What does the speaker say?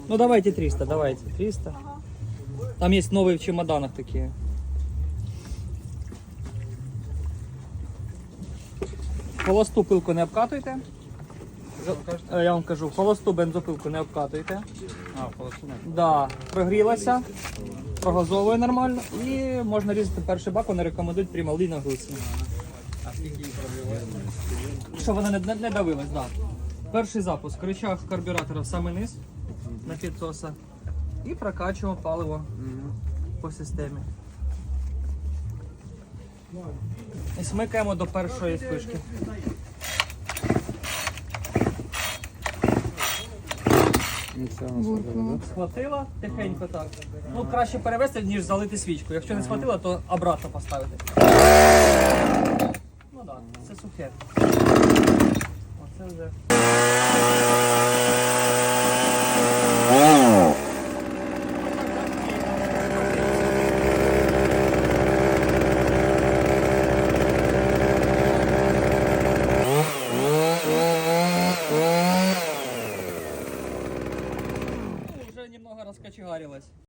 Ну давайте 300, давайте 300. Там есть новые в чемоданах такие. Холосту пилку не обкатуйте. Я вам кажу, холосту бензопилку не обкатуйте. Холосту не. Да, прогрілася, прогазовує нормально і можна різати перший бак, вони рекомендують при малій нагрузці. А скільки їх пробиває? Щоб вона не давилась, так. Да. Перший запуск, рычаг карбюратора в самий низ на підсоса і прокачуємо паливо по системі. І смикаємо до першої спишки. Схватила тихенько так. Ну краще перевести, ніж залити свічку. Якщо не схватила, то обратно поставити. Ну так, це сухе. Оце вже. Уже немного раскочегарилась.